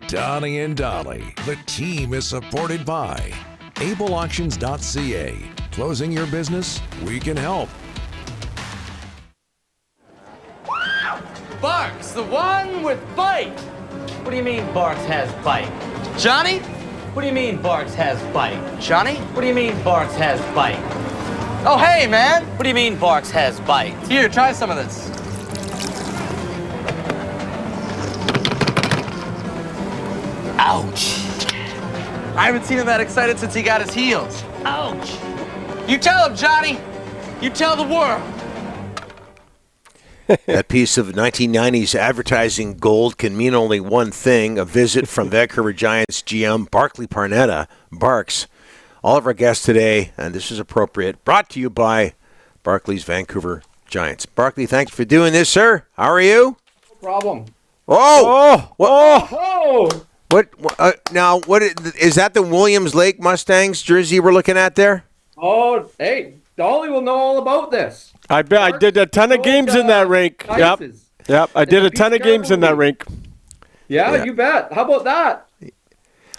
Donnie and Dolly. The team is supported by ableauctions.ca. Closing your business? We can help. Barks, the one with bite. What do you mean Barks has bite? Johnny? What do you mean Barks has bite? Johnny? What do you mean Barks has bite? Oh, hey, man. What do you mean Barks has bite? Here, try some of this. Ouch. I haven't seen him that excited since he got his heels. Ouch. You tell him, Johnny. You tell the world. That piece of 1990s advertising gold can mean only one thing, a visit from Vancouver Giants GM Barclay Parneta, Barks. All of our guests today, and this is appropriate, brought to you by Barclay's Vancouver Giants. Barclay, thanks for doing this, sir. How are you? No problem. Oh! Oh! What? Now, what is that? The Williams Lake Mustangs jersey we're looking at there? Oh, hey, Dolly will know all about this. I bet I did a ton of games in that rink. Yep. I did a ton of games in that rink. Yeah, you bet. How about that?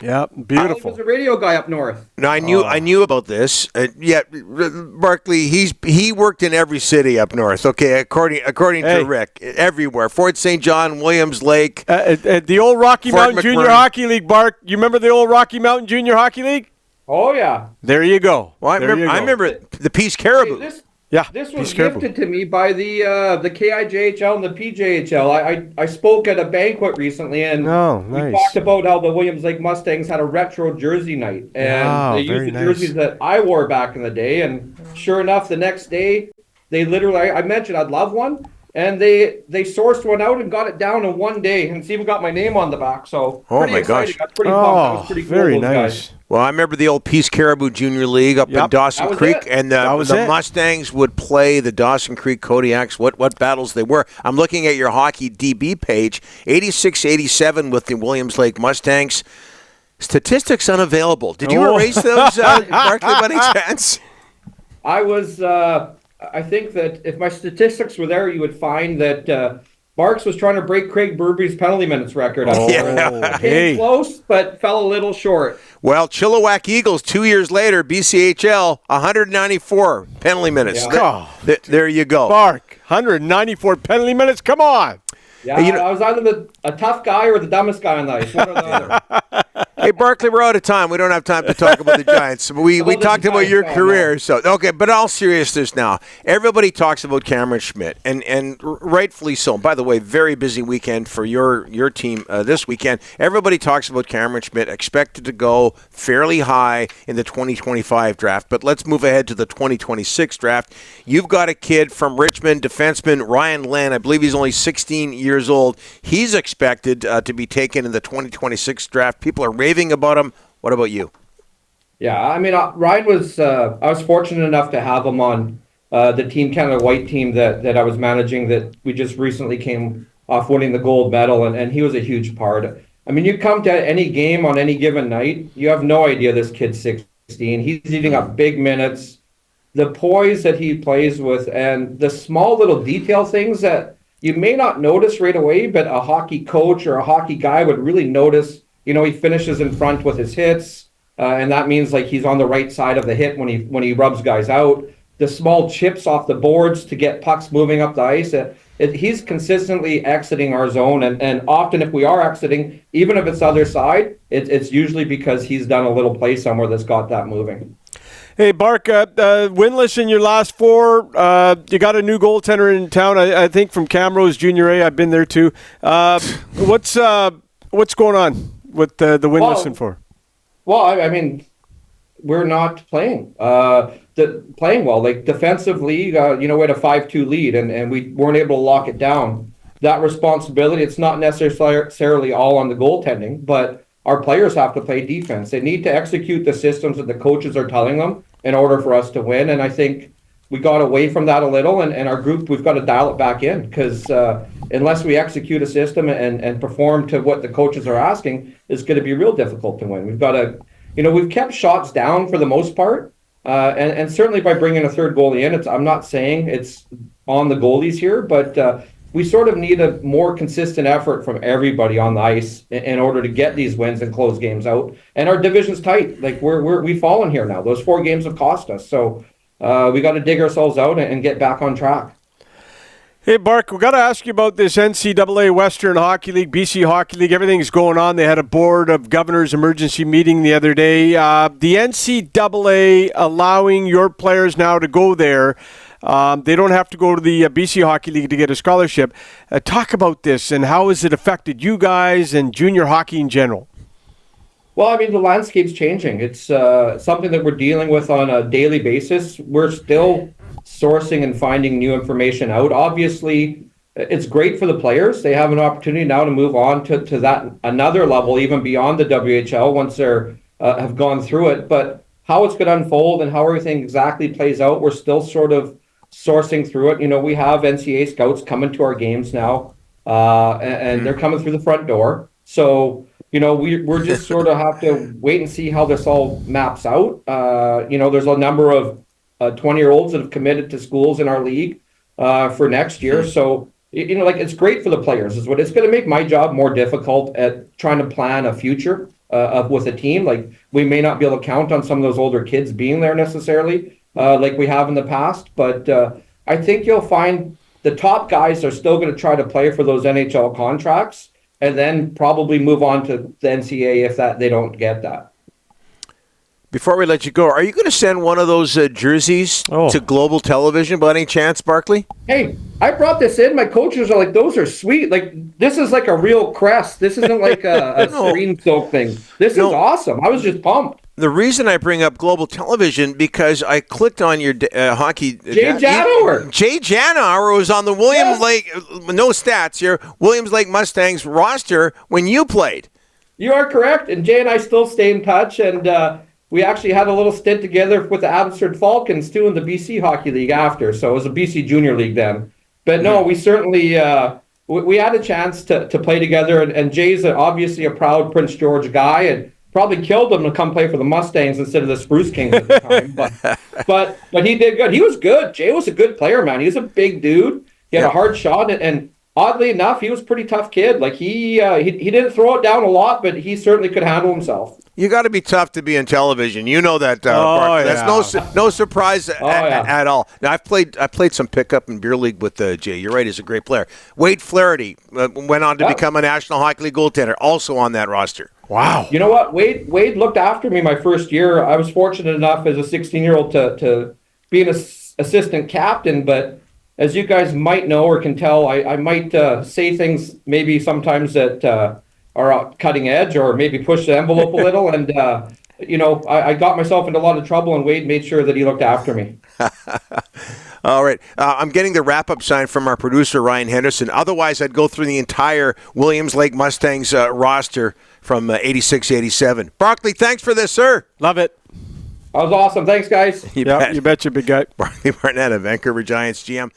Yeah, beautiful. He was a radio guy up north. No, I knew about this. Barclay, he worked in every city up north. Okay, according to Rick, everywhere. Fort St. John, Williams Lake, the old Rocky Fort Mountain McMurray. Junior Hockey League. Bark, you remember the old Rocky Mountain Junior Hockey League? Oh yeah. There you go. Well, I remember the Peace Caribou. Hey, this was gifted to me by the KIJHL and the PJHL. I spoke at a banquet recently, and we talked about how the Williams Lake Mustangs had a retro jersey night, and they used the jerseys that I wore back in the day. And sure enough, the next day, they literally, I mentioned I'd love one, and they sourced one out and got it down in one day, and it's even got my name on the back. So pretty exciting. I was pretty pumped. That was pretty cool. Very nice. Guys. Well, I remember the old Peace Caribou Junior League up in Dawson Creek, and the Mustangs would play the Dawson Creek Kodiaks. What battles they were. I'm looking at your hockey DB page, 86-87 with the Williams Lake Mustangs. Statistics unavailable. Did you erase those, Barclay, by any chance? I was, I think that if my statistics were there, you would find that Barks was trying to break Craig Burby's penalty minutes record. Came close, but fell a little short. Well, Chilliwack Eagles, 2 years later, BCHL, 194 penalty minutes. Yeah. There you go. Bark, 194 penalty minutes. Come on. Yeah, I was either a tough guy or the dumbest guy on the ice. One or the other. Hey, Barclay, we're out of time. We don't have time to talk about the Giants. We talked about your career. So okay, but all seriousness now. Everybody talks about Cameron Schmidt, and rightfully so. By the way, very busy weekend for your team this weekend. Everybody talks about Cameron Schmidt, expected to go fairly high in the 2025 draft. But let's move ahead to the 2026 draft. You've got a kid from Richmond, defenseman Ryan Lynn. I believe he's only 16 years old. He's expected to be taken in the 2026 draft. People are raving about him. What about you? Yeah, I mean, Ryan was, I was fortunate enough to have him on the Team Canada White team that I was managing, that we just recently came off winning the gold medal, and he was a huge part. I mean, you come to any game on any given night, you have no idea this kid's 16. He's eating up big minutes. The poise that he plays with, and the small little detail things that you may not notice right away, but a hockey coach or a hockey guy would really notice. You know, he finishes in front with his hits, and that means like he's on the right side of the hit when he rubs guys out. The small chips off the boards to get pucks moving up the ice. He's consistently exiting our zone, and often if we are exiting, even if it's the other side, it's usually because he's done a little play somewhere that's got that moving. Hey, Bark, winless in your last four. You got a new goaltender in town, I think, from Camrose Junior A. I've been there too. What's going on with the winless in four? Well, I mean, we're not playing well. Like defensively, we had a 5-2 lead, and we weren't able to lock it down. That responsibility, it's not necessarily all on the goaltending, but our players have to play defense. They need to execute the systems that the coaches are telling them in order for us to win. And I think we got away from that a little, and our group, we've got to dial it back in, because unless we execute a system and perform to what the coaches are asking, it's going to be real difficult to win. We've got to, we've kept shots down for the most part, and certainly by bringing a third goalie in, I'm not saying it's on the goalies here, but we sort of need a more consistent effort from everybody on the ice in order to get these wins and close games out. And our division's tight. Like we've fallen here now. Those 4 games have cost us. So we got to dig ourselves out and get back on track. Hey, Bark, we got to ask you about this NCAA Western Hockey League, BC Hockey League. Everything's going on. They had a Board of Governors emergency meeting the other day. The NCAA allowing your players now to go there. They don't have to go to the BC Hockey League to get a scholarship. Talk about this and how has it affected you guys and junior hockey in general? Well, I mean, the landscape's changing. It's something that we're dealing with on a daily basis. We're still sourcing and finding new information out. Obviously, it's great for the players. They have an opportunity now to move on to that another level, even beyond the WHL once they're have gone through it. But how it's going to unfold and how everything exactly plays out, we're still sort of sourcing through it. You know, we have NCAA scouts coming to our games now, and they're coming through the front door. So, you know, we're just sort of have to wait and see how this all maps out. You know, there's a number of 20-year-olds that have committed to schools in our league for next year. So, you know, like, it's great for the players. Is what it's going to make my job more difficult at trying to plan a future with a team. Like, we may not be able to count on some of those older kids being there necessarily, like we have in the past. But I think you'll find the top guys are still going to try to play for those NHL contracts and then probably move on to the NCAA if they don't get that. Before we let you go, are you going to send one of those jerseys to Global Television by any chance, Barclay? Hey, I brought this in. My coaches are like, those are sweet. Like, this is like a real crest. This isn't like a screen soak thing. This is awesome. I was just pumped. The reason I bring up Global Television, because I clicked on your hockey... Jay Janauer. Jay Janauer was on the Williams Lake, no stats here, Williams Lake Mustangs roster when you played. You are correct. And Jay and I still stay in touch. And we actually had a little stint together with the Abbotsford Falcons, too, in the BC Hockey League after. So it was a BC Junior League then. But no, we certainly... we had a chance to play together. And Jay's obviously a proud Prince George guy. And probably killed him to come play for the Mustangs instead of the Spruce Kings at the time. But he did good. He was good. Jay was a good player, man. He was a big dude. He had a hard shot, and oddly enough, he was a pretty tough kid. Like he didn't throw it down a lot, but he certainly could handle himself. You got to be tough to be in television. You know that. That's no surprise at all. Now I've played some pickup and beer league with Jay. You're right. He's a great player. Wade Flaherty went on to become a National Hockey League goaltender, also on that roster. Wow. You know what? Wade looked after me my first year. I was fortunate enough as a 16-year-old to be an assistant captain, but as you guys might know or can tell, I might say things maybe sometimes that are cutting edge or maybe push the envelope a little. And, you know, I got myself into a lot of trouble, and Wade made sure that he looked after me. All right. I'm getting the wrap-up sign from our producer, Ryan Henderson. Otherwise, I'd go through the entire Williams Lake Mustangs roster from 86-87. Barclay, thanks for this, sir. Love it. That was awesome. Thanks, guys. You betcha, big guy. Barclay Parneta, Vancouver Giants GM.